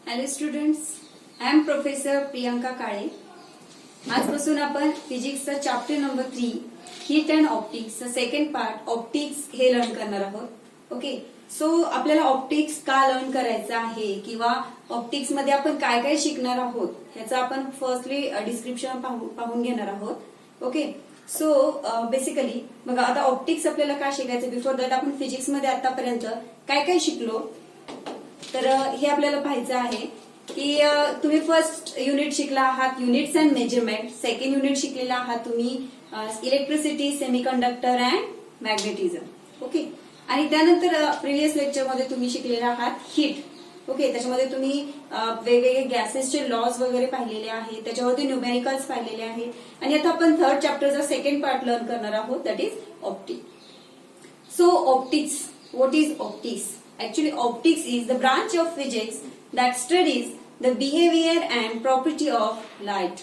Hello students, I am professor Priyanka Kale. आजपासून आपण फिजिक्सचा चॅप्टर नंबर 3 हीट अँड ऑप्टिक्सचा सेकंड पार्ट ऑप्टिक्स हे लर्न करणार आहोत. ओके, सो आपल्याला ऑप्टिक्स का लर्न करायचं आहे किंवा ऑप्टिक्स मध्ये आपण काय काय शिकणार आहोत ह्याचं आपण फर्स्टली डिस्क्रिप्शन पाहून घेणार आहोत. ओके, सो बेसिकली बघा, आता ऑप्टिक्स आपल्याला काय शिकायचं, बिफोर दॅट आपण फिजिक्स मध्ये आतापर्यंत काय काय शिकलो तर हे आपल्याला पाहायचं आहे की तुम्ही फर्स्ट युनिट शिकला आहात units and measurement, second unit शिकलेला आहात तुम्ही electricity, semiconductor and magnetism. Okay, आणि त्यानंतर प्रिव्हियस लेक्चरमध्ये तुम्ही शिकलेला आहात हीट. ओके, त्याच्यामध्ये तुम्ही वेगवेगळे गॅसेसचे लॉज वगैरे पाहिलेले आहेत, त्याच्यावरती न्यूमेरिकल्स पाहिलेले आहेत. आणि आता आपण थर्ड चॅप्टरचा सेकंड पार्ट लर्न करणार आहोत, that is optics. So optics, what is optics? Actually, optics is the branch of physics that studies the behavior and property of light.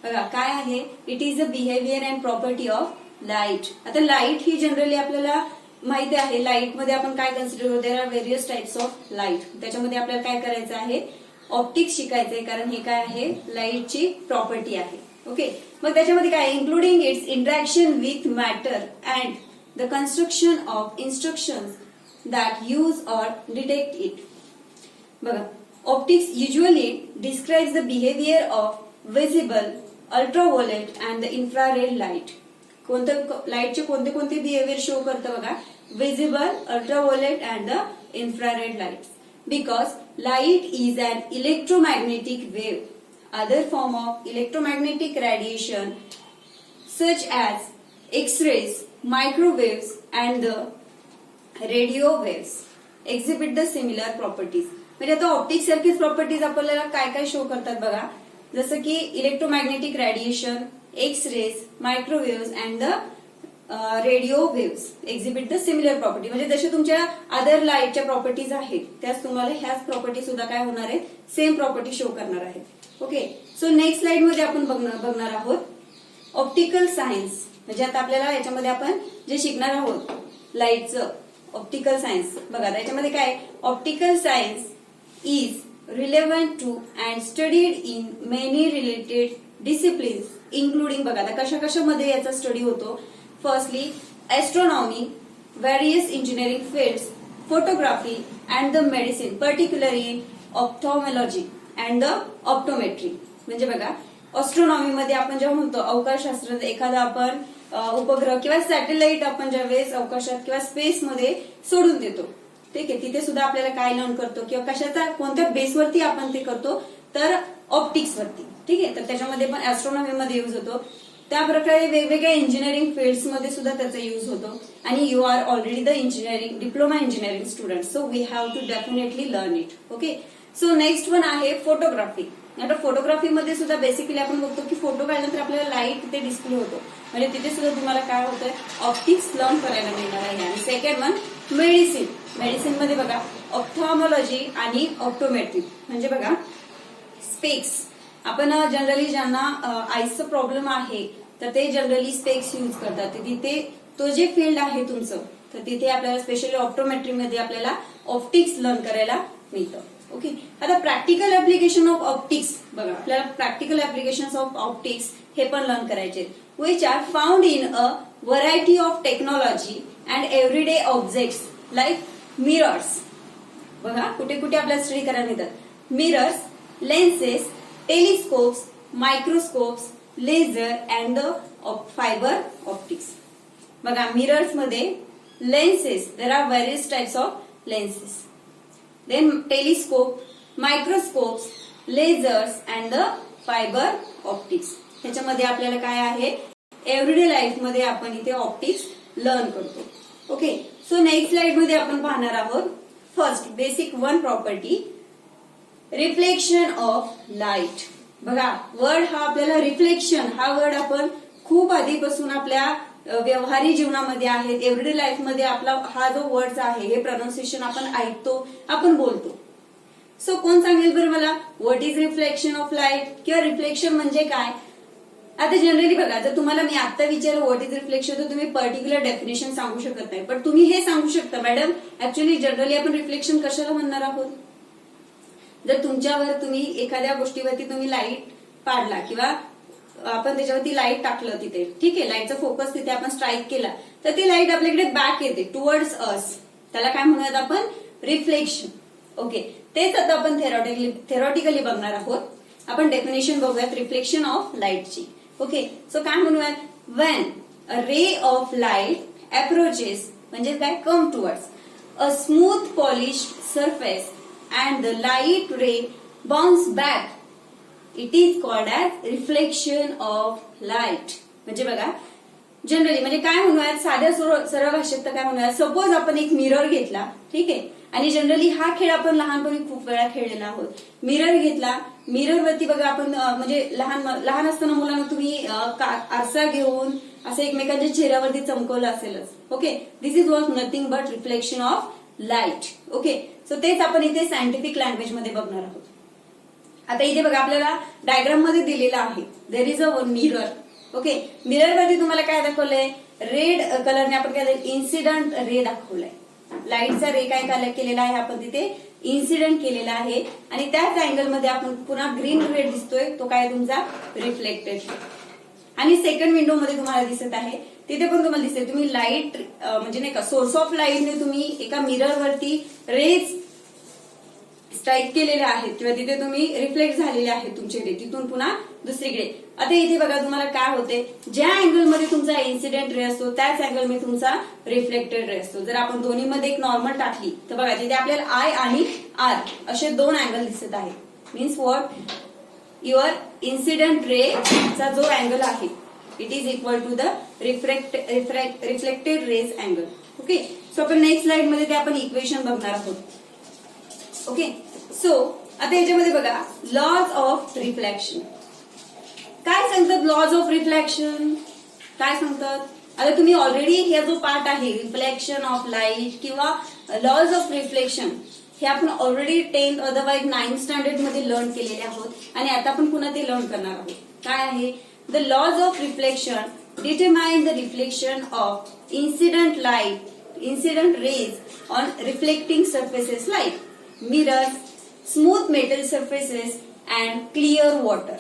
बघा काय आहे, it is the behaviour and property of light. आता light ही generally आपल्याला माहिती आहे, light मध्ये आपण काय कन्सिडर करतो, देर are various types of light. त्याच्यामध्ये आपल्याला काय करायचं आहे, ऑप्टिक्स शिकायचंय, कारण हे काय आहे, लाईटची प्रॉपर्टी आहे. ओके, मग त्याच्यामध्ये काय, including it's interaction with matter and the construction of instructions that use or detect it. बघा, optics usually describes the behavior of visible, ultraviolet and the infrared light. कोणतं लाईटचे कोणते कोणते बिहेवियर शो करतं बघा, visible, ultraviolet and the infrared lights. Because light is an electromagnetic wave, other form of electromagnetic radiation such as X-rays, microwaves and the radio waves exhibit the similar properties. म्हणजे आता optics सारखीच properties आपल्याला काय काय show करतात बघा, जसं की electromagnetic radiation, X rays, microwaves and the radio waves exhibit the similar property. म्हणजे जसे तुमच्या अदर लाईटच्या प्रॉपर्टीज आहेत त्याच तुम्हाला ह्याच प्रॉपर्टी सुद्धा काय होणार आहेत, सेम प्रॉपर्टी शो करणार आहेत. ओके, सो नेक्स्ट स्लाइड मध्ये आपण बघणार आहोत ऑप्टिकल सायन्स. म्हणजे आता आपल्याला याच्यामध्ये आपण जे शिकणार आहोत लाईटचं ऑप्टिकल सायन्स. बघा त्याच्यामध्ये काय, optical science is relevant to and studied in many related disciplines including, बघा आता कशा कशामध्ये याचा स्टडी होतो, firstly astronomy, various engineering fields, photography and the medicine, particularly in ophthalmology and the optometry. म्हणजे बघा, एस्ट्रॉनॉमी मध्ये आपण जेव्हा म्हणतो अवकाशशास्त्र, एखादा आपण उपग्रह किंवा सॅटेलाइट आपण ज्यावेळेस अवकाशात किंवा स्पेस मध्ये सोडून देतो, ठीक आहे, तिथे सुद्धा आपल्याला काय लर्न करतो किंवा कशाचा कोणत्या बेसवरती आपण ते करतो, तर ऑप्टिक्स वरती. ठीक आहे, तर त्याच्यामध्ये पण एस्ट्रॉनॉमी मध्ये युज होतो. त्या प्रकारे वेगवेगळ्या इंजिनिअरिंग फील्ड्स मध्ये सुद्धा त्याचा युज होतो. आणि you are already the engineering diploma engineering student, so we have to definitely learn it. Okay, so next one आहे फोटोग्राफी. आता फोटोग्राफी मध्ये सुद्धा बेसिकली आपण बघतो की फोटो काढल्यानंतर आपल्याला लाईट तिथे डिस्प्ले होतो, म्हणजे तिथे सुद्धा तुम्हाला काय होतंय, ऑप्टिक्स लर्न करायला मिळणार आहे. आणि सेकंड वन मेडिसिन. मेडिसिन मध्ये बघा ऑप्थॉमॉलॉजी आणि ऑप्टोमेट्री. म्हणजे बघा स्पेक्स, आपण जनरली ज्यांना आईचा प्रॉब्लेम आहे तर ते जनरली स्पेक्स यूज करतात. तिथे तो जे फील्ड आहे तुमचं, तर तिथे आपल्याला स्पेशली ऑप्टोमेट्री मध्ये आपल्याला ऑप्टिक्स लर्न करायला मिळतं. ओके, आता प्रॅक्टिकल ऍप्लिकेशन ऑफ ऑप्टिक्स, बघा आपल्याला प्रॅक्टिकल ऍप्लिकेशन ऑफ ऑप्टिक्स हे पण लर्न करायचे, which are found in a variety of technology and everyday objects like mirrors. बघा कुठे कुठे आपल्याला स्टडी करायला मिळतात, mirrors, lenses, telescopes, microscopes, laser and the fibre optics. बघा मिरर्स मध्ये lenses, there are various types of lenses, then telescope, microscopes, lasers and the fiber optics. ह्याच्यामध्ये आपल्याला काय आहे, एव्हरीडे लाईफ मध्ये आपण इथे ऑप्टिक्स लर्न करतो. ओके, सो नेक्स्ट स्लाइड मध्ये आपण पाहणार आहोत first basic one property, reflection of light. बघा वर्ड हा आपल्याला रिफ्लेक्शन हा वर्ड आपण खूप आधीपासून आपल्या व्यवहारी जीवनामध्ये आहेत, एव्हरीडे लाईफ मध्ये आपला हा जो वर्ड आहे हे प्रोनाउन्सिएशन आपण ऐकतो, आपण बोलतो. सो कोण सांगेल बरं मला, what is reflection of light किंवा रिफ्लेक्शन म्हणजे काय? आता जनरली बघा, जर तुम्हाला मी आता विचारलं व्हॉट इज रिफ्लेक्शन तर तुम्ही पर्टिक्युलर डेफिनेशन सांगू शकत नाही, पण तुम्ही हे सांगू शकता मॅडम ऍक्च्युअली जनरली आपण रिफ्लेक्शन कशाला म्हणणार आहोत, जर तुमच्यावर तुम्ही एखाद्या गोष्टीवरती तुम्ही लाईट पाडला किंवा आपण त्याच्यावरती लाईट टाकलं तिथे, ठीक आहे, लाईटचा फोकस तिथे आपण स्ट्राईक केला, तर ती लाईट आपल्याकडे बॅक येते टुवर्ड्स अस. त्याला काय म्हणूयात आपण? रिफ्लेक्शन. ओके, तेच आता आपण थेरॉटिकली बघणार आहोत. आपण डेफिनेशन बघूयात रिफ्लेक्शन ऑफ लाईटची. ओके, सो काय म्हणूयात? When a ray of light approaches, म्हणजे काय? Come towards a smooth polished surface and the light ray bounce back, it is called as reflection of light. म्हणजे बघा, जनरली म्हणजे काय म्हणूयात, साध्या सरळ भाषेत तर काय म्हणूयात, सपोज आपण एक मिरर घेतला, ठीक आहे, आणि जनरली हा खेळ आपण लहानपणी खूप वेळा खेळलेला आहोत. मिरर घेतला, मिररवरती बघा आपण म्हणजे लहान असताना मुलांना तुम्ही आरसा घेऊन असं एकमेकांच्या चेहऱ्यावरती चमकवलं असेलच. Okay, this is was nothing but reflection of light. Okay, so तेच आपण इथे सायंटिफिक लँग्वेज मध्ये बघणार आहोत. आता इथे बघा आपल्याला डायग्राम मध्ये दिलेलं आहे, there is a mirror. Okay, मिररवरती तुम्हाला काय दाखवलंय? रेड कलरने आपण काय इन्सिडंट रे दाखवलाय. लाईटचा रे काय कलेक्ट केलेला आहे आपण तिथे? इन्सिडेंट केलेला आहे. आणि त्याच अँगलमध्ये आपण पुन्हा ग्रीन रेड दिसतोय, तो काय तुमचा? रिफ्लेक्टेड. आणि सेकंड विंडो मध्ये तुम्हाला दिसत आहे, तिथे पण तुम्हाला दिसते, तुम्ही लाईट म्हणजे नाही का सोर्स ऑफ लाईटने तुम्ही एका मिररवरती रेज स्ट्राईक केलेले आहेत किंवा तिथे तुम्ही रिफ्लेक्ट झालेले आहेत तुमच्याकडे, तिथून पुन्हा दुसरीकडे. आता इथे बघा तुम्हाला काय होते, ज्या अँगलमध्ये तुमचा इन्सिडेंट रे असतो त्याच अँगलमध्ये तुमचा रिफ्लेक्टेड रे असतो. जर आपण दोन्हीमध्ये एक नॉर्मल टाकली तर बघा तिथे आपल्याला आय आणि आर असे दोन अँगल दिसत आहेत. Means what? Your incident ray चा जो अँगल आहे it is equal to the reflected rays angle. Okay, so आपण नेक्स्ट स्लाइड मध्ये ते आपण इक्वेशन बघणार आहोत. ओके, सो आता याच्यामध्ये बघा लॉज ऑफ रिफ्लेक्शन काय सांगतात. लॉज ऑफ रिफ्लेक्शन काय सांगतात? आता तुम्ही ऑलरेडी हे जो पार्ट आहे रिफ्लेक्शन ऑफ लाईट किंवा लॉज ऑफ रिफ्लेक्शन हे आपण already 10th otherwise 9th standard मध्ये लर्न केलेले आहोत आणि आता आपण पुन्हा ते लर्न करणार आहोत. काय आहे? The laws of reflection determine the reflection of incident rays on reflecting surfaces like mirrors, smooth metal surfaces and clear water.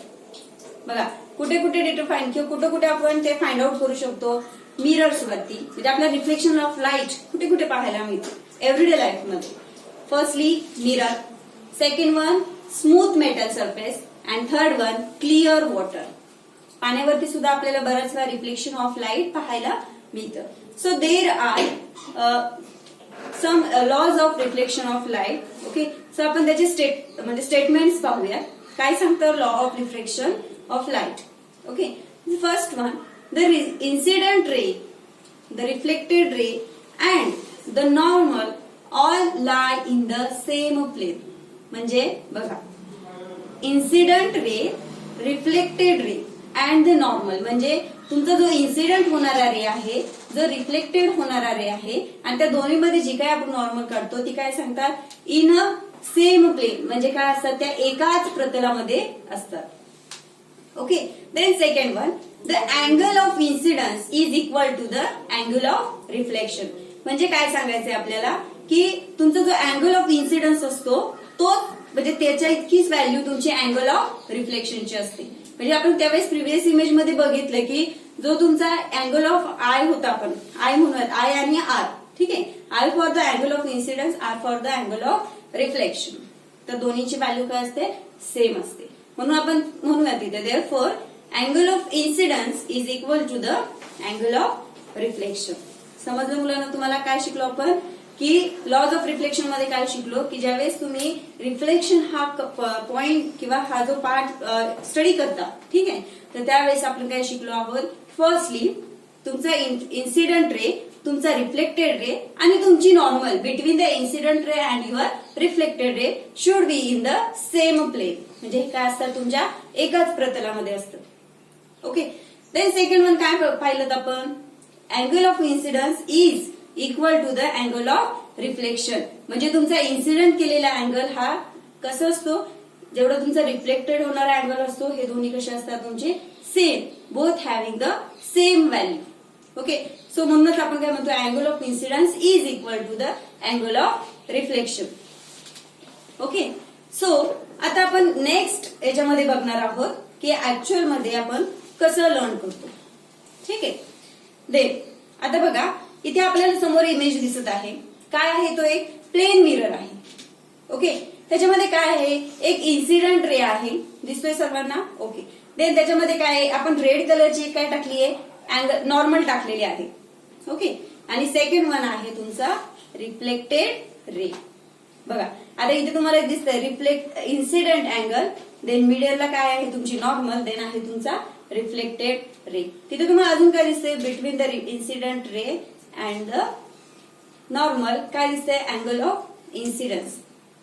बघा कुठे कुठे डिटरफाईन किंवा कुठे कुठे आपण ते फाइंड आउट करू शकतो. मिरर्स वरती म्हणजे आपला रिफ्लेक्शन ऑफ लाईट कुठे कुठे पाहायला मिळते एव्हरीडे लाईफ मध्ये. Firstly mirror, second one smooth metal surface and third one clear water. पाण्यावरती सुद्धा आपल्याला बऱ्याच वेळा रिफ्लेक्शन ऑफ लाईट पाहायला मिळतं. So there are some laws of reflection of light. Okay, so आपण त्याचे स्टेटमेंट्स पाहूया. काय सांगतं law of reflection of light? Okay, first one, the incident ray, the reflected ray and the normal all lie in the same plane. म्हणजे बघा incident ray, reflected ray and the normal म्हणजे तुमचा जो incident होणारा रे आहे, जो reflected होणारा रे आहे आणि त्या दोन्हीमध्ये जी काय आपण नॉर्मल काढतो ती काय सांगतात? इन अ सेम प्लेन म्हणजे काय असतात? त्या एकाच प्रतलामध्ये असतात. Okay, then second one, the angle of incidence is equal to the angle of reflection. म्हणजे काय सांगायचंय आपल्याला की तुमचा जो अँगल ऑफ इन्सिडन्स असतो तो म्हणजे त्याच्या इतकीच व्हॅल्यू तुमची अँगल ऑफ रिफ्लेक्शनची असते. म्हणजे आपण त्यावेळेस प्रिव्हियस इमेज मध्ये बघितलं की जो तुमचा अँगल ऑफ आय होता, आपण आय म्हणूयात, आय आणि आर, ठीक आहे, I for the angle of incidence, R for the angle of reflection. तर दोन्हीची व्हॅल्यू काय असते? सेम असते. म्हणून आपण म्हणूयात तिथे therefore angle of incidence is equal to the angle of reflection. समजलं मुलांना तुम्हाला काय शिकलो आपण? की लॉज ऑफ रिफ्लेक्शन मध्ये काय शिकलो की ज्यावेळेस तुम्ही रिफ्लेक्शन हा पॉइंट किंवा हा जो पार्ट स्टडी करता, ठीक आहे, तर त्यावेळेस आपण काय शिकलो आहोत? फर्स्टली तुमचा इन्सिडेंट रे, तुमचा रिफ्लेक्टेड रे आणि तुमची normal between the incident ray and your reflected ray should be in the same plane. म्हणजे हे काय असतात? तुमच्या एकाच प्रतलामध्ये असतं. ओके, देन सेकंड वन काय पाहिलं आपण? Angle of incidence is equal to the angle of reflection. म्हणजे तुमचा इन्सिडेंट केलेला अँगल हा कसा असतो? जेवढा तुमचा रिफ्लेक्टेड होणारा अँगल असतो हे दोन्ही कसे असतात तुमचे? Same, both having the same value. Okay, so म्हणूनच आपण काय म्हणतो? Angle of incidence is equal to the angle of reflection. Okay, so आता आपण नेक्स्ट याच्यामध्ये बघणार आहोत की ऍक्च्युअल मध्ये आपण कसं लर्न करतो. ठीक आहे. देन आता बघा इथे आपल्याला समोर इमेज दिसत आहे. काय आहे तो एक प्लेन मिरर आहे. ओके. त्याच्यामध्ये काय आहे एक इन्सिडेंट रे आहे. दिसतोय सर्वांना. ओके. देन त्याच्यामध्ये काय आहे आपण रेड कलरची काय टाकली आहे अँगल नॉर्मल टाकलेली आहे. ओके. आणि सेकंड वन आहे तुमचा रिफ्लेक्टेड रे. बघा आता इथे तुम्हाला दिसतंय रिफ्लेक्ट इन्सिडेंट अँगल. देन मिडलला काय आहे तुमची नॉर्मल. देन आहे तुमचा रिफ्लेक्टेड रे. तिथे तुम्हाला अजून काय दिसतंय between the incident ray and the normal काय दिसतंय अँगल ऑफ इन्सिडन्स.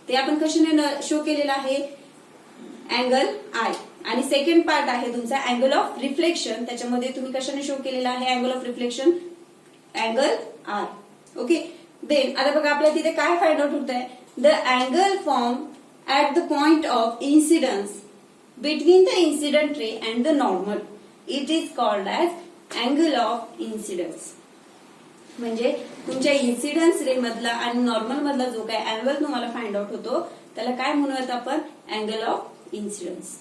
ते आपण कशाने शो केलेलं आहे अँगल आय. आणि सेकंड पार्ट आहे तुमचा अँगल ऑफ रिफ्लेक्शन. त्याच्यामध्ये तुम्ही कशाने शो केलेला आहे angle of reflection angle R. Okay. Then आता बघा आपल्याला तिथे काय फाइंड आउट होत आहे the angle form at the point of incidence between the incident ray and the normal it is called as angle of incidence. म्हणजे तुमच्या incidence रे मधला आणि नॉर्मल मधला जो काय अँगल तुम्हाला फाइंड आउट होतो त्याला काय म्हणूयात आपण angle of incidence.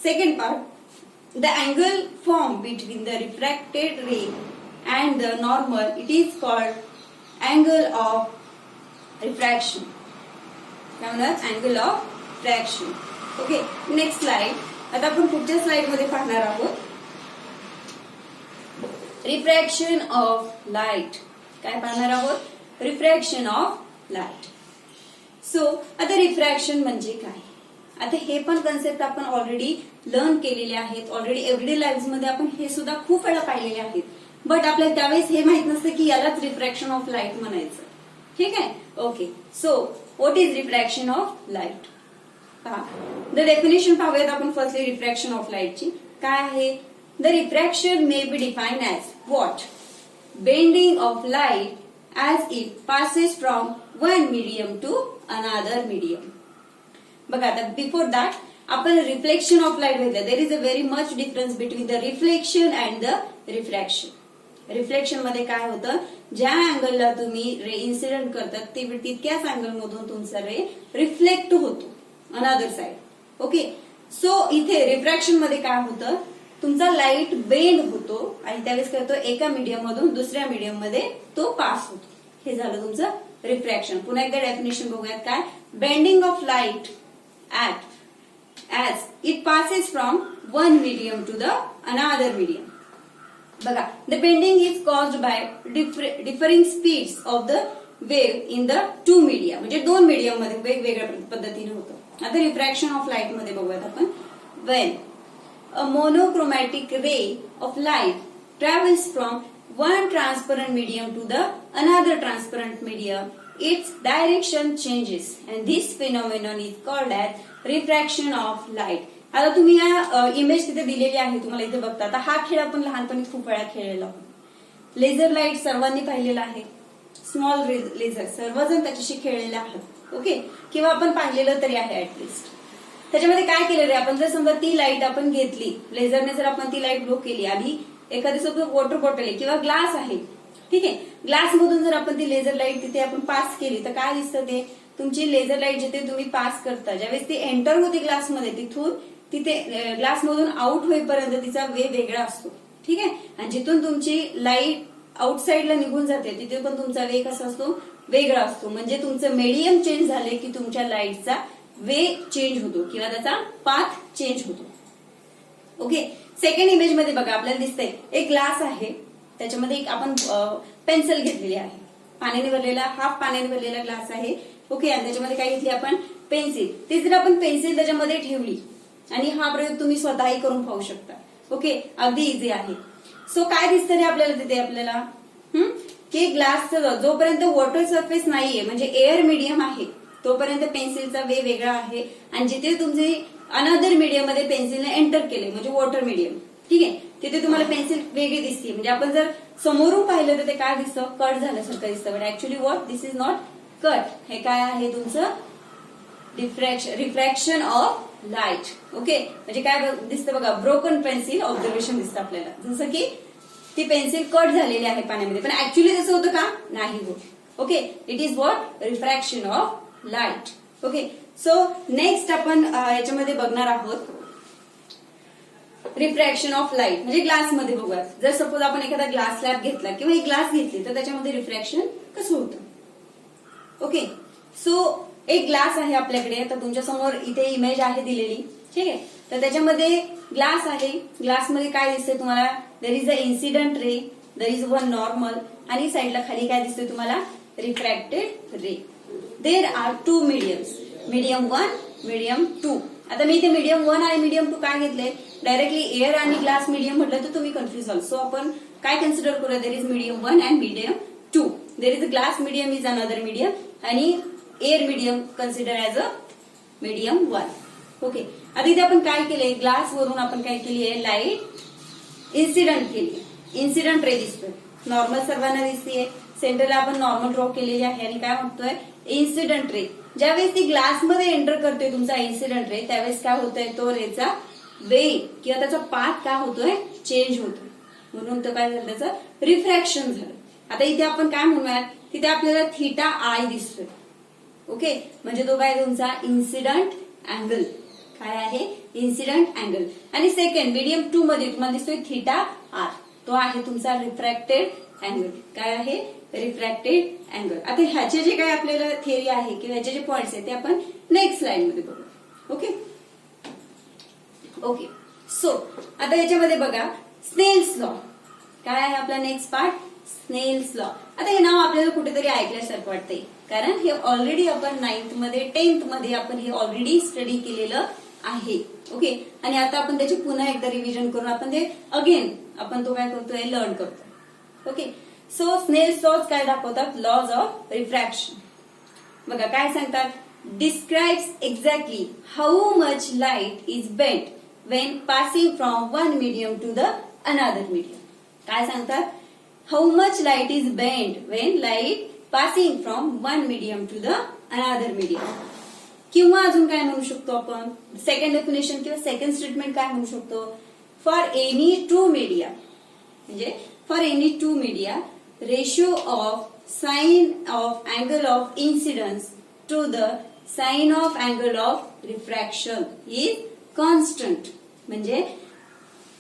Second part the angle form between the refracted ray and the normal it is called angle of refraction. काय म्हणतात angle of refraction. Okay. Next slide. आता आपण पुढच्या स्लाइड मध्ये पाहणार आहोत रिफ्रॅक्शन ऑफ लाईट. काय पाहणार आहोत रिफ्रॅक्शन ऑफ लाईट. सो आता रिफ्रॅक्शन म्हणजे काय. आता हे पण कन्सेप्ट आपण ऑलरेडी लर्न केलेले आहेत. ऑलरेडी एव्हरीडे लाईफ मध्ये आपण हे सुद्धा खूप वेळा पाहिलेले आहेत. बट आपल्याला त्यावेळेस हे माहित नसतं की यालाच रिफ्रॅक्शन ऑफ लाईट म्हणायचं. ठीक आहे. Okay. So what is refraction of light. पहा द डेफिनेशन पाहूयात आपण फर्स्टली रिफ्रॅक्शन ऑफ लाईटची. काय आहे the refraction may be define as what bending of light as it passes from one medium to another medium. बघा आता before that आपण reflection of light घेतलं. There is a very much difference between the reflection and the refraction. Reflection मध्ये काय होतं ज्या अँगलला तुम्ही रे incident करतात ते तितक्याच अँगल मधून तुमचा रे रिफ्लेक्ट होतो अनदर साइड. ओके. सो इथे रिफ्रॅक्शन मध्ये काय होतं तुमचा लाईट बेंड होतो आणि त्यावेळेस काय होतं एका मीडियम मधून दुसऱ्या मीडियम मध्ये तो पास होतो. हे झालं तुमचं रिफ्रॅक्शन. पुन्हा एकदा डेफिनेशन बघूयात काय bending of light at as it passes from one medium to the another medium. बघा the bending is caused by differing speeds of the wave in the two media. म्हणजे दोन मीडियम मध्ये वेगवेगळ्या पद्धतीने होतं. आता रिफ्रॅक्शन ऑफ लाईट मध्ये बघूयात आपण. Wien a monochromatic ray of light travels from one transparent medium to the another transparent medium, its direction changes and this phenomenon is called as refraction of light. आता तुम्ही या image तिथे दिलेली आहे तुम्हाला इथे बघता. आता हा खेळ आपण लहानपणी खूप वेळा खेळलेला आहोत. लेझर लाईट सर्वांनी पाहिलेला आहे. स्मॉल लेझर सर्वजण त्याच्याशी खेळलेले आहात. ओके. किंवा आपण पाहिलेलं तरी आहे ऍटलिस्ट. त्याच्यामध्ये काय केलेलं आहे आपण जर समजा ती लाईट आपण घेतली लेझरने जर आपण ती लाईट ब्लो केली आधी एखादी समजा वॉटर बॉटल आहे किंवा ग्लास आहे. ठीक आहे. ग्लास मधून जर आपण ती लेझर लाईट तिथे आपण पास केली तर काय दिसतं ते तुमची लेझर लाईट जिथे तुम्ही पास करता ज्यावेळेस ती एंटर होते ग्लासमध्ये तिथून तिथे ग्लास मधून आउट होईपर्यंत तिचा वे वेगळा असतो. ठीक आहे. आणि जिथून तुमची लाईट आउटसाइडला निघून जाते तिथे पण तुमचा वे कसा असतो वेगळा असतो. म्हणजे तुमचं मीडियम चेंज झाले की तुमच्या लाईटचा वे चेंज होतो किंवा त्याचा पाथ चेंज होतो. ओके. सेकंड इमेज मध्ये बघा आपल्याला दिसतंय एक ग्लास आहे. त्याच्यामध्ये एक आपण पेन्सिल घेतलेली आहे. पाण्याने भरलेला हाफ पाण्याने भरलेला ग्लास आहे. ओके. आणि त्याच्यामध्ये काय घेतली आपण पेन्सिल. ती जर आपण पेन्सिल त्याच्यामध्ये ठेवली आणि हा प्रयोग तुम्ही स्वतःही करून पाहू शकता. ओके. अगदी इझी आहे. सो काय दिसतं रे आपल्याला तिथे आपल्याला की ग्लासचं जोपर्यंत वॉटर सरफेस नाहीये म्हणजे एअर मीडियम आहे तोपर्यंत पेन्सिलचा वे वेगळा आहे. आणि जिथे तुमचे अनदर मीडियम मध्ये पेन्सिलने एंटर केले म्हणजे वॉटर मीडियम. ठीक आहे. तिथे तुम्हाला पेन्सिल वेगळी दिसते. म्हणजे आपण जर समोरून पाहिलं तर ते काय दिसतं कट झाल्यासारखं दिसतं. But actually what this is not cut. हे काय आहे तुमचं रिफ्रॅक्शन ऑफ लाईट. ओके. म्हणजे काय दिसतं बघा ब्रोकन पेन्सिल ऑब्झर्वेशन दिसतं आपल्याला जसं की ती पेन्सिल कट झालेली आहे पाण्यामध्ये पण ऍक्च्युली तसं होतं का नाही होत. Okay. It is what refraction of light. Okay. So next आपण याच्यामध्ये बघणार आहोत रिफ्रॅक्शन ऑफ लाईट, म्हणजे ग्लासमध्ये बघूया. जर सपोज आपण एखादा ग्लास स्लॅब घेतला किंवा एक ग्लास घेतली तर त्याच्यामध्ये रिफ्रॅक्शन कसं होतं. ओके, सो एक ग्लास आहे आपल्याकडे. आता तुमच्या समोर इथे इमेज आहे दिलेली, ठीक आहे. तर त्याच्यामध्ये ग्लास आहे. ग्लासमध्ये काय दिसतंय तुम्हाला? There is a incident ray, there is one normal, आणि साईडला खाली काय दिसतंय तुम्हाला? Refracted ray. There are two mediums, medium 1, medium 2. आता मी इथे मीडियम 1 आणि मीडियम 2 काय घेतले? डायरेक्टली एअर आणि ग्लास मीडियम म्हटलं तर तुम्ही कन्फ्युज व्हाल. सो आपण काय कन्सिडर करूया? There is medium 1 and medium 2. There is glass medium is another medium आणि air medium consider as a medium 1. Okay, आता इथे आपण काय केलंय? ग्लास वरून आपण काय केली आहे? लाईट इन्सिडंट केली. इन्सिडंट रे दिसतोय, नॉर्मल सर्वांना दिसतीये. सेंटरला आपण नॉर्मल ड्रॉ केलेली आहे आणि काय म्हणतोय? Incident ray. ज्यावेळेस ती ग्लासमध्ये एंटर करतोय तुमचा इन्सिडंट रे, त्यावेळेस काय होतोय? तो रेचा वेग किंवा त्याचा पाथ काय होतोय? चेंज होतोय. म्हणून तो काय झालं? त्याचं रिफ्रॅक्शन झालं. आता इथे आपण काय म्हणूयात? तिथे आपल्याला थीटा आय दिसतोय. ओके, म्हणजे तो काय? तुमचा इन्सिडंट अँगल. काय आहे? Incident angle. आणि सेकंड मीडियम 2 मध्ये तुम्हाला दिसतोय थीटा आर, तो आहे तुमचा रिफ्रॅक्टेड अँगल. काय आहे? Refracted angle. आता ह्याचे जे काही आपल्याला थिअरी आहे किंवा ह्याचे जे पॉइंट्स आहेत ते आपण नेक्स्ट स्लाइड मध्ये बघू. ओके ओके, सो आता याच्यामध्ये बघा स्नेल्स लॉ. काय आहे आपला नेक्स्ट पार्ट? Snell's law. आता हे नाव आपल्याला कुठेतरी ऐकल्यासारखं वाटतंय, कारण हे ऑलरेडी आपण 9th मध्ये 10th मध्ये आपण हे ऑलरेडी स्टडी केलेलं आहे. ओके, आणि आता आपण त्याची पुन्हा एकदा रिव्हिजन करून आपण ते अगेन आपण तो काय करतोय? लर्न करतो. ओके, सो स्नेल्स लॉज काय दाखवतात? Laws of refraction. बघा काय सांगतात? Describes exactly how much light is bent when passing from one medium to the another medium. काय सांगतात? How much light is bent when light passing from one medium to the another medium. किंवा अजून काय म्हणू शकतो आपण? Second definition किंवा second statement काय म्हणू शकतो? फॉर एनी टू मीडिया, म्हणजे for any two media ratio of sine of angle of incidence to the sine of angle of refraction is constant. म्हणजे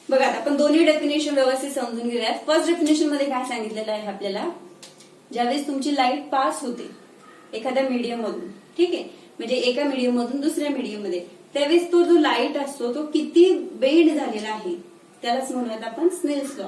बघा आता आपण दोन्ही डेफिनेशन व्यवस्थित समजून घेऊयात. फर्स्ट डेफिनेशन मध्ये काय सांगितलेलं आहे आपल्याला? ज्यावेळेस तुमची लाईट पास होते एखाद्या मीडियम मधून, ठीक आहे, म्हणजे एका मीडियम मधून दुसऱ्या मीडियम मध्ये, त्यावेळेस तो जो लाईट असतो तो किती बेंड झालेला आहे त्यालाच म्हणूयात आपण स्नेल्स लॉ.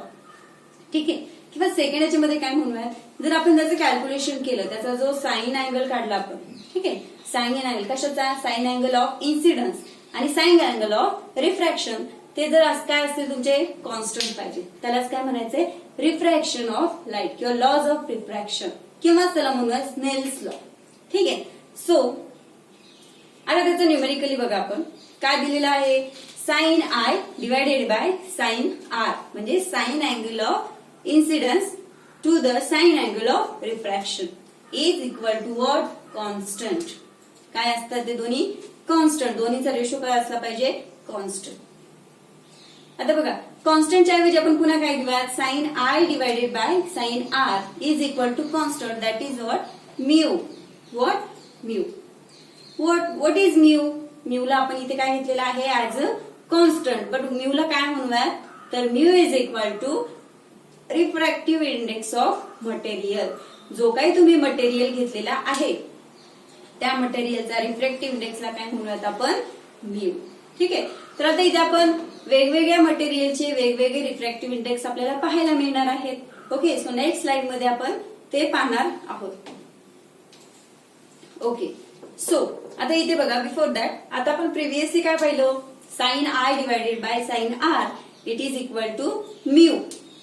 ठीक आहे, किंवा सेकंड याच्यामध्ये काय म्हणूयात? जर आपण त्याचं कॅल्क्युलेशन केलं, त्याचा जो साइन अँगल काढला आपण, ठीक आहे, साइन अँगल कशाचा? साइन अँगल ऑफ इन्सिडन्स आणि साइन अँगल ऑफ रिफ्रॅक्शन, ते जर काय असतील तुमचे? कॉन्स्टंट पाहिजे. त्यालाच काय म्हणायचंय? रिफ्रॅक्शन ऑफ लाईट किंवा लॉज ऑफ रिफ्रॅक्शन, किंवा त्याला म्हणूया स्नेल्स लॉ. ठीक आहे, सो आता त्याचं न्यूमेरिकली बघा आपण काय दिलेलं आहे? Sine I divided by sine R, म्हणजे sine angle of incidence to the sine angle of refraction is equal to what? Constant. काय असतात ते दोन्ही? कॉन्स्टंट. दोन्हीचा रेशो काय असला पाहिजे? कॉन्स्टंट. आता बघा कॉन्स्टंटच्या ऐवजी आपण पुन्हा काय घेऊयात? Sine I divided by sine R is equal to constant, that is what? Mu. What? Mu. What is mu? म्यूला आपण इथे काय घेतलेलं आहे? As a constant. बट म्यूला काय म्हणूयात? तर mu is equal to refractive index of material. जो काही तुम्ही मटेरियल घेतलेला आहे त्या मटेरियलचा रिफ्रॅक्टिव्ह इंडेक्सला काय म्हणूयात आपण? म्यू. ठीक आहे, तर आता इथे आपण वेगवेगळ्या मटेरियलचे वेगवेगळे रिफ्रॅक्टिव्ह इंडेक्स आपल्याला पाहायला मिळणार आहेत. ओके, सो नेक्स्ट स्लाइड मध्ये आपण ते पाहणार आहोत. ओके, सो आता इथे बघा बिफोर दॅट आता आपण प्रिव्हियसली काय पाहिलं? Sine I divided by sine R it is equal to mu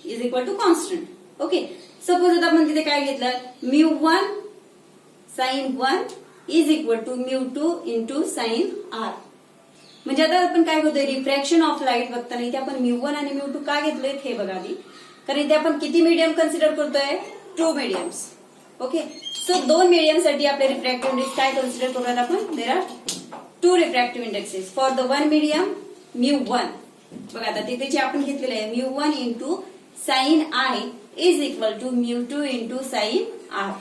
is equal to constant. Okay, suppose आता आपण तिथे काय घेतलं? Mu 1 sine 1 is equal to mu 2 into sine R. म्हणजे आता आपण काय होतोय? रिफ्रॅक्शन ऑफ लाईट बघताना इथे आपण म्यू 1 आणि म्यू 2 का घेतले हे बघा आधी, कारण इथे आपण किती मीडियम कन्सिडर करतोय? 2 मीडियम्स. ओके, सो 2 मीडियम साठी आपले रिफ्रॅक्टिव्ह इंडेक्स काय कन्सिडर करूयात आपण? There are 2 refractive indexes for the 1 medium mu 1. बघा आता तिथे जे आपण घेतलेलं आहे mu 1 into sine I is equal to mu 2 into sine R.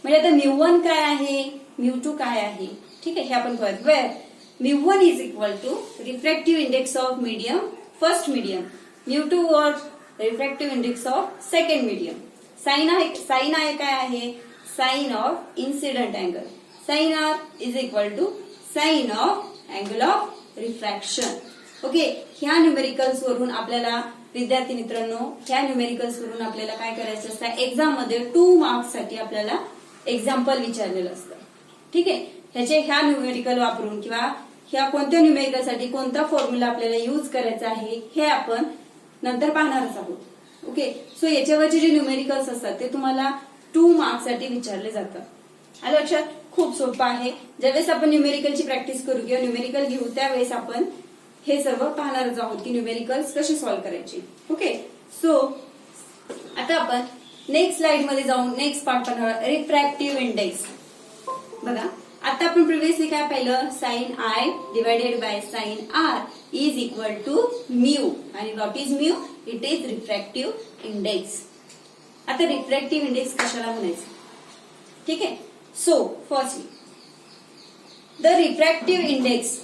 म्हणजे आता म्यू 1 काय आहे? म्यू 2 काय आहे? ठीक आहे, हे आपण पाहूयात. Where μ1 is equal to refractive index of medium first medium, μ2 what refractive index of second medium. Sine आहे काय आहे, sine of incident angle. Sine R is equal to sine of angle of refraction. Okay, ह्या numericals वरून आपल्याला विद्यार्थी मित्रांनो, ह्या numericals वरून आपल्याला काय करायचं असतं, एक्झाम मध्ये 2 मार्क्स साठी आपल्याला एक्झाम्पल विचारलेलं असतं. ठीक आहे, ह्या न्यूमेरिकल वापरून किंवा ह्या कोणत्या न्यूमेरिकल साठी कोणता फॉर्म्युला आपल्याला यूज करायचा आहे हे आपण नंतर पाहणारच आहोत. ओके, सो याच्यावरचे जे न्यूमेरिकल्स असतात ते तुम्हाला 2 मार्क्स साठी विचारले जातात. आलं लक्षात? खूप सोपं आहे. ज्यावेळेस आपण न्यूमेरिकलची प्रॅक्टिस करू किंवा न्यूमेरिकल घेऊ त्यावेळेस आपण हे सर्व पाहणारच आहोत की न्यूमेरिकल्स कसे सॉल्व्ह करायचे. ओके, सो आता आपण नेक्स्ट स्लाइड मध्ये जाऊन नेक्स्ट पार्ट पाहणार, रिफ्रॅक्टिव्ह इंडेक्स. बघा, आता आपण प्रिव्हियसली काय पाहिलं, sine I divided by sine R is equal to mu. आणि what is mu? It is refractive index. आता रिफ्रॅक्टिव्ह इंडेक्स कशाला म्हणायचं? ठीक आहे, so firstly the refractive index,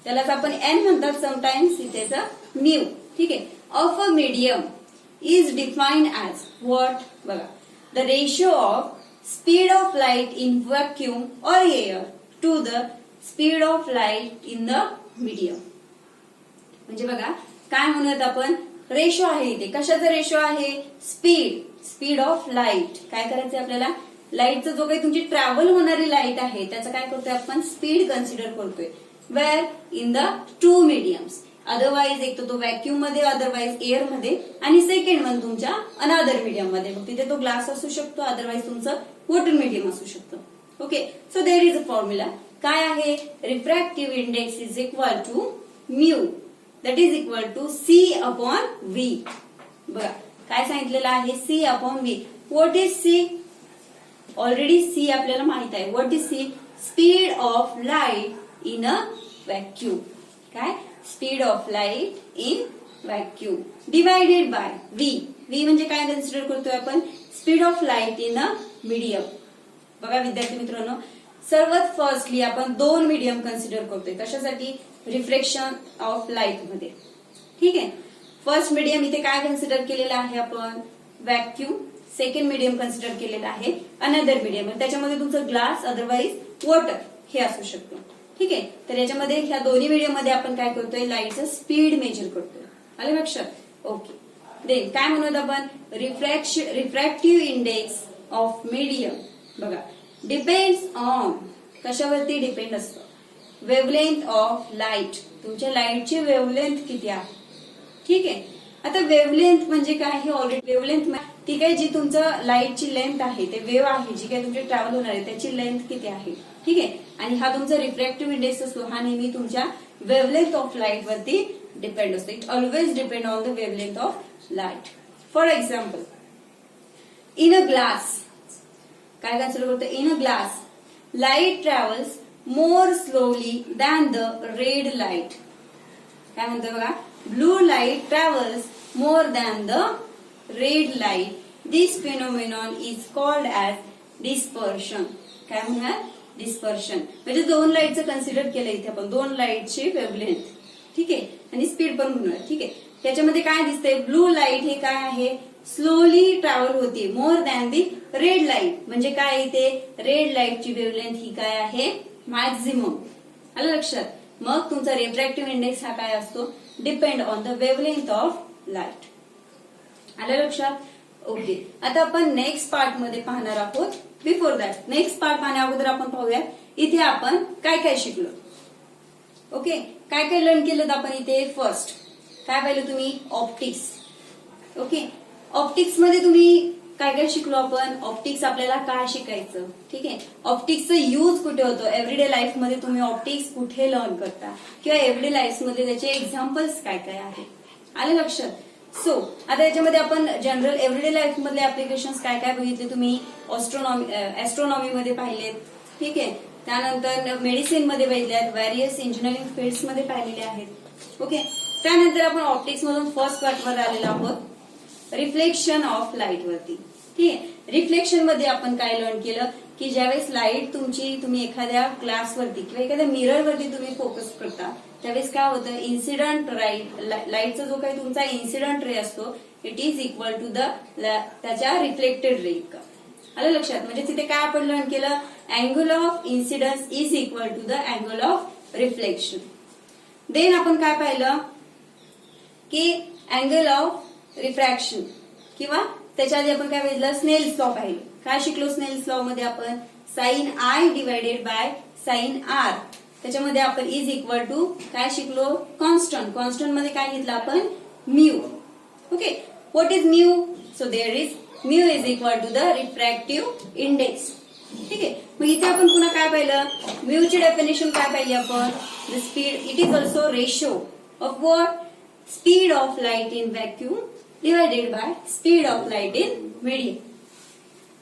त्यालाच आपण एन म्हणतात समटाइम्स, त्याचा म्यू. ठीक आहे, of a medium is defined as what? बघा, the ratio of speed of light in vacuum और air to the speed of light in the medium. म्हणजे बघा काय म्हणूयात आपण, रेशो आहे इथे. कशाचा रेशो आहे? Speed of light. काय करायचंय आपल्याला, लाईटचा जो काही तुमची ट्रॅव्हल होणारी लाईट आहे त्याचं काय करतोय आपण, स्पीड कन्सिडर करतोय. Where? In the 2 mediums. Otherwise एक तो व्हॅक्यूम मध्ये, अदरवाइज एअर मध्ये, आणि सेकंड वन तुमच्या अनादर मीडियम मध्ये. मग तिथे तो ग्लास असू शकतो, अदरवाइज तुमचं वॉटर मीडियम असू शकतं. Okay, so there is a formula. काय आहे? Refractive index is equal to mu, that is equal to C upon V. बघा काय सांगितलेलं आहे, C upon V. What is C? Already C आपल्याला माहित आहे. What is C? Speed of light in a vacuum. काय? Speed of light in vacuum divided by V. V म्हणजे काय कन्सिडर करतोय आपण, speed of light in a medium. बघा विद्यार्थी मित्रांनो, सर्वात फर्स्टली आपण 2 मीडियम कन्सिडर करतोय. कशासाठी? रिफ्लेक्शन ऑफ लाईट मध्ये. ठीक आहे, फर्स्ट मीडियम इथे काय कन्सिडर केलेलं आहे आपण, व्हॅक्यूम. सेकंड मीडियम कन्सिडर केलेलं आहे अनदर मीडियम. त्याच्यामध्ये तुमचं ग्लास, अदरवाइज वॉटर हे असू शकतं. ठीक आहे, तर याच्यामध्ये ह्या दोन्ही मीडियम मध्ये आपण काय करतोय, लाईटचं स्पीड मेजर करतोय. आलं लक्षात? ओके, देन काय म्हणूयात आपण, रिफ्रॅक्टिव्ह इंडेक्स ऑफ मीडियम. बघा, डिपेंड्स ऑन, कशावरती डिपेंड असतं, वेव्हलेंथ ऑफ लाईट. तुमच्या लाईटची वेव्हलेंथ किती आहे. ठीक आहे, आता वेव्हलेंथ म्हणजे काय, हे ऑलरेडी वेव्हलेंथ ती काय जी तुमचं लाईटची लेंथ आहे, ते वेव्ह आहे जी काय तुमची ट्रॅव्हल होणार आहे त्याची लेंथ किती आहे. ठीक आहे, आणि हा तुमचा रिफ्रॅक्टिव्ह इंडेक्स असतो, हा नेहमी तुमच्या वेव्हलेंथ ऑफ लाईट वरती डिपेंड असतो. It always depend on the wavelength of light. For example, in a glass, काय कन्सिडर करतो, in a glass light travels more slowly than the red light. काय म्हणतोय बघा, blue light travels more than the red light. This phenomenon is called as dispersion. काय म्हणूयात, dispersion. म्हणजे 2 लाईटचं consider केलं इथे आपण, 2 लाईटची वेव्हलेंथ. ठीक आहे, आणि स्पीड पण म्हणूया. ठीक आहे, त्याच्यामध्ये काय दिसतंय, ब्लू लाईट हे काय आहे, स्लोली ट्रॅव्हल होते more than the red light. म्हणजे काय, इथे रेड लाईटची वेव्हलेंथ ही काय आहे, मॅक्झिमम. आलं लक्षात? मग तुमचा रिफ्रॅक्टिव्ह इंडेक्स हा काय असतो, depend on the wavelength of light. आलं लक्षात? ओके, आता आपण नेक्स्ट पार्ट मध्ये पाहणार आहोत. बिफोर दॅट, नेक्स्ट पार्ट पाहण्या अगोदर आपण पाहूया इथे आपण काय काय शिकलो. ओके, काय काय लर्न केलं आपण इथे. फर्स्ट काय पाहिलं तुम्ही, ऑप्टिक्स. ओके, ऑप्टिक्स मध्ये तुम्ही काय काय शिकलो आपण, ऑप्टिक्स आपल्याला काय शिकायचं. ठीक आहे, ऑप्टिक्सचं यूज कुठे होतं, एव्हरीडे लाईफ मध्ये तुम्ही ऑप्टिक्स कुठे लर्न करता, किंवा एव्हरीडे लाईफ मध्ये त्याचे एक्झाम्पल्स काय काय आहे. आले लक्षात? सो आता याच्यामध्ये आपण जनरल एव्हरीडे लाईफ मधले ऍप्लिकेशन काय काय बघितले तुम्ही, ऍस्ट्रॉनॉमी मध्ये पाहिलेत. ठीक आहे, त्यानंतर मेडिसिन मध्ये बघितल्यात, व्हॅरियस इंजिनिअरिंग फील्ड्स मध्ये पाहिलेले आहेत. ओके, त्यानंतर आपण ऑप्टिक्स मधून फर्स्ट पार्ट वर आलेलो आहोत, रिफ्लेक्शन ऑफ लाईट वरती. ठीक आहे, रिफ्लेक्शन मध्ये आपण काय लर्न केलं की ज्यावेळेस लाईट तुम्ही एखाद्या ग्लासवरती किंवा एखाद्या मिररवरती तुम्ही फोकस करता त्यावेळेस काय होतं, इन्सिडंट लाईटचा जो काही तुमचा इन्सिडंट रे असतो इट इज इक्वल टू त्याच्या रिफ्लेक्टेड रे इतका. आलं लक्षात? म्हणजे तिथे काय आपण लर्न केलं, angle of incidence is equal to the angle of reflection. Then आपण काय पाहिलं की अँगल ऑफ रिफ्रॅक्शन किंवा त्याच्या आधी आपण काय पाहिलं, स्नेल्स लॉ पाहिलं. काय शिकलो स्नेल्स लॉ मध्ये आपण, sine I divided by sine R, त्याच्यामध्ये आपण इज इक्वल टू काय शिकलो, कॉन्स्टंट. कॉन्स्टंट मध्ये काय घेतलं आपण, mu. Okay, what is mu, so there is mu is equal to the refractive index. ठीक आहे, मग इथे आपण पुन्हा काय पाहिलं, म्यूची डेफिनेशन काय पाहिली आपण, the speed, it is also ratio of what, speed of light in vacuum divided by speed of light in medium.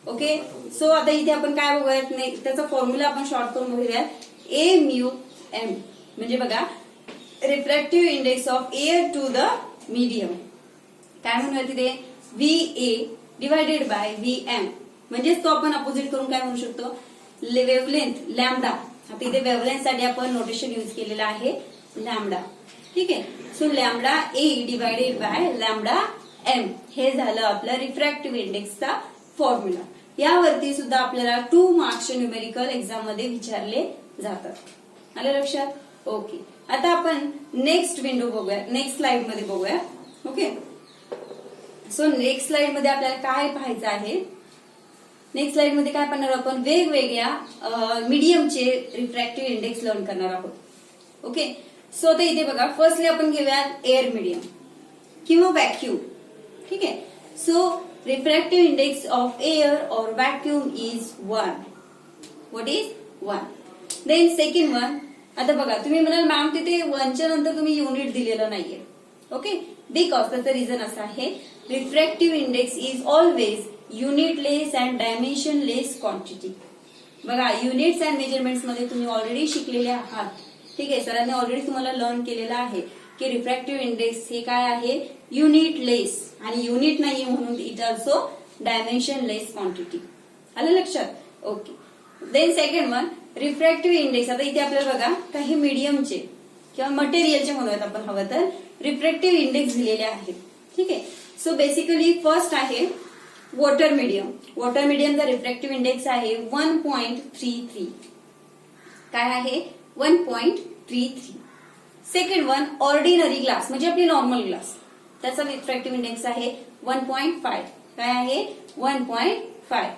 Okay, so आता इथे आपण काय बघूयात, त्याचा फॉर्म्युला आपण शॉर्ट करून बघूयात, ए म्यू एम, म्हणजे बघा refractive index of air to the medium, काय म्हणूया तिथे, V A divided by V M, म्हणजेच तो आपण अपोजिट करून काय म्हणू शकतो, वेव्हलेंथ लॅम्बडा. आता इथे वेव्हलेंथ साठी आपण नोटेशन युज केलेलं आहे लॅम्बडा. ठीक आहे, so lambda A divided by lambda M, हे झालं आपलं रिफ्रॅक्टिव्ह इंडेक्सचा फॉर्म्युला. यावरती सुद्धा आपल्याला 2 मार्क्सचे न्यूमेरिकल एक्झाम मध्ये विचारले जातात. आलं लक्षात? ओके, आता आपण नेक्स्ट विंडो बघूया, नेक्स्ट स्लाइड मध्ये बघूया. ओके, सो नेक्स्ट स्लाइड मध्ये आपल्याला काय पाहायचं आहे, नेक्स्ट स्लाइड मध्ये काय पाहणार आपण, वेगवेगळ्या मीडियमचे रिफ्रॅक्टिव्ह इंडेक्स लर्न करणार आहोत. ओके, सो आता इथे बघा, फर्स्टली आपण घेऊया एअर मीडियम किंवा व्हॅक्यूम. ठीक आहे, so refractive index of air और vacuum is 1. What is 1. Then second one, आता बघा तुम्ही म्हणाल मॅम तिथे 1च्या नंतर तुम्ही युनिट दिलेलं नाहीये. ओके, बिकॉज त्याचं रिझन असं आहे, refractive index is always unitless and dimensionless quantity. बघा युनिट्स अँड मेजरमेंट्स मध्ये तुम्ही ऑलरेडी शिकलेले आहात. ठीक आहे, सरांनी ऑलरेडी तुम्हाला लर्न केलेलं आहे की रिफ्रॅक्टिव्ह इंडेक्स हे काय आहे, युनिटलेस, आणि युनिट नाही म्हणून इट ऑल्सो डायमेन्शनलेस क्वांटिटी. आलं लक्षात? Okay, then second one, refractive index. आता इथे आपल्याला बघा काही मीडियमचे किंवा मटेरियलचे म्हणूयात आपण हवं तर रिफ्रॅक्टिव्ह इंडेक्स दिलेले आहेत. ठीक आहे, सो बेसिकली फर्स्ट आहे वॉटर मीडियम. वॉटर मीडियमचा रिफ्रॅक्टिव्ह इंडेक्स आहे 1.33. काय आहे, 1.33. सेकंड वन ऑर्डिनरी ग्लास, म्हणजे आपली नॉर्मल ग्लास, त्याचा रिफ्रॅक्टिव्ह इंडेक्स आहे 1.5. काय आहे, 1.5.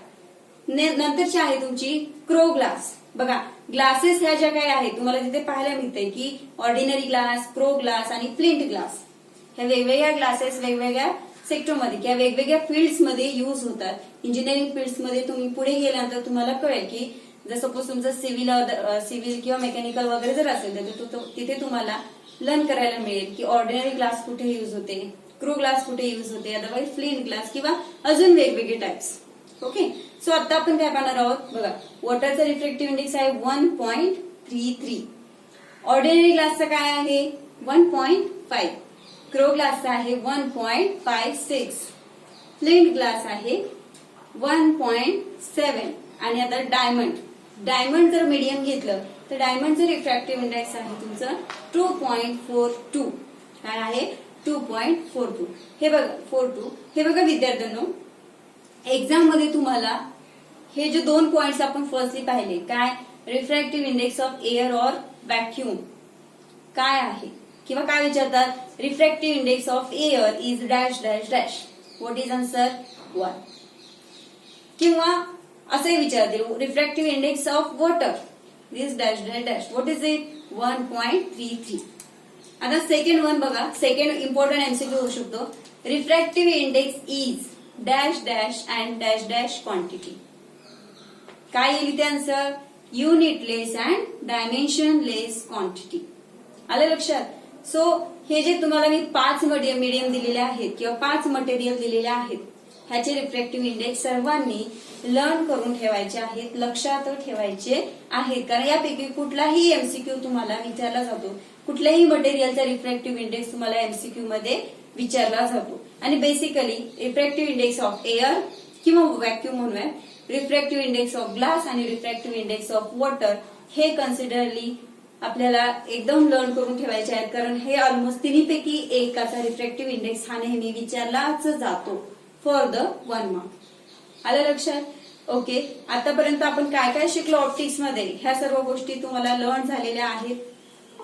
नंतरची आहे तुमची क्रो ग्लास. बघा ग्लासेस ह्या ज्या काही आहेत तुम्हाला तिथे पाहायला मिळते की ऑर्डिनरी ग्लास, क्रो ग्लास आणि फ्लिंट ग्लास, ह्या वेगवेगळ्या ग्लासेस वेगवेगळ्या सेक्टरमध्ये किंवा वेगवेगळ्या फील्ड्समध्ये युज होतात. इंजिनिअरिंग फील्ड्समध्ये तुम्ही पुढे गेल्यानंतर तुम्हाला कळेल की जर सपोज तुमचं सिव्हिल किंवा मेकॅनिकल वगैरे जर असेल तर तिथे तुम्हाला लर्न करायला मिळेल की ऑर्डिनरी ग्लास कुठे युज होते, क्रू ग्लास कुठे युज होते, अदरवाईज फ्लिंट ग्लास किंवा अजून वेगवेगळे टाइप्स. ओके, सो आता आपण काय पाहणार आहोत, बघा वॉटरचा रिफ्रॅक्टिव्ह इंडेक्स आहे 1.33. ऑर्डिनरी ग्लासचा काय आहे 1.5. क्रो ग्लासचा आहे 1.56. फ्लिंट ग्लास आहे 1.7. आणि आता डायमंड जर मीडियम घेतलं तर डायमंडचं रिफ्रॅक्टिव्ह इंडेक्स आहे तुमचं 2.42. काय आहे 2.42. हे बघा 42. हे बघा विद्यार्थ्यांनो, एक्झाम मध्ये तुम्हाला हे जे 2 पॉइंट्स आपण फर्स्टली पाहिले, काय रिफ्रॅक्टिव्ह इंडेक्स ऑफ एअर और व्हॅक्यूम काय आहे किंवा काय विचारतात, refractive index of air is dash dash dash. What is answer 1. किंवा असे विचारतील refractive index of water is dash dash dash. What is it 1.33. आता सेकंड वन बघा, सेकंड इम्पॉर्टंट एमसीक्यू होऊ शकतो, refractive index is dash dash and dash dash quantity. काय येईल इथे आन्सर, युनिटलेस अँड डायमेन्शनलेस क्वांटिटी. आलं लक्षात? सो हे जे तुम्हाला मी 5 मीडियम दिलेले आहेत किंवा 5 मटेरियल दिलेले आहेत, ह्याचे रिफ्रॅक्टिव्ह इंडेक्स सर्वांनी लर्न करून ठेवायचे आहेत, लक्षात ठेवायचे आहेत. कारण यापैकी कुठलाही एमसीक्यू तुम्हाला विचारला जातो, कुठल्याही मटेरियलचा रिफ्रॅक्टिव्ह इंडेक्स तुम्हाला एमसीक्यू मध्ये विचारला जातो. आणि basically refractive index of air किंवा व्हॅक्यूम म्हणूया, रिफ्रॅक्टिव्ह इंडेक्स ऑफ ग्लास आणि रिफ्रॅक्टिव्ह इंडेक्स ऑफ वॉटर हे कन्सिडरली आपल्याला एकदम लर्न करून ठेवायचे आहेत, कारण हे ऑलमोस्ट तिन्हीपैकी एकाचा रिफ्रॅक्टिव्ह इंडेक्स हा नेहमी विचारलाच जातो फॉर द 1 मार्क. आलं लक्षात? ओके, आतापर्यंत आपण काय काय शिकलो ऑप्टिक्स मध्ये, ह्या सर्व गोष्टी तुम्हाला लर्न झालेल्या आहेत,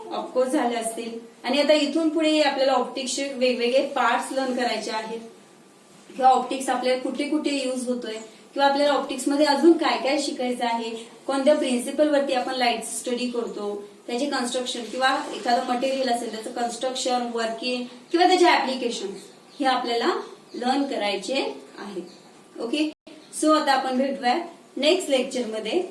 ऑफकोर्स झाल्या असतील. आणि आता इथून पुढे आपल्याला ऑप्टिक्सचे वेगवेगळे पार्ट्स लर्न करायचे आहेत. किंवा ऑप्टिक्स आपल्याला कुठे कुठे युज होतोय, किंवा आपल्याला ऑप्टिक्स मध्ये अजून काय काय शिकायचं आहे, कोणत्या प्रिन्सिपल वरती आपण लाईट स्टडी करतो, त्याचे कन्स्ट्रक्शन किंवा एखादं मटेरियल असेल त्याचं कन्स्ट्रक्शन, वर्किंग किंवा त्याचे ऍप्लिकेशन हे आपल्याला लर्न करायचे आहे. ओके, सो आता आपण भेटूया नेक्स्ट लेक्चर मध्ये.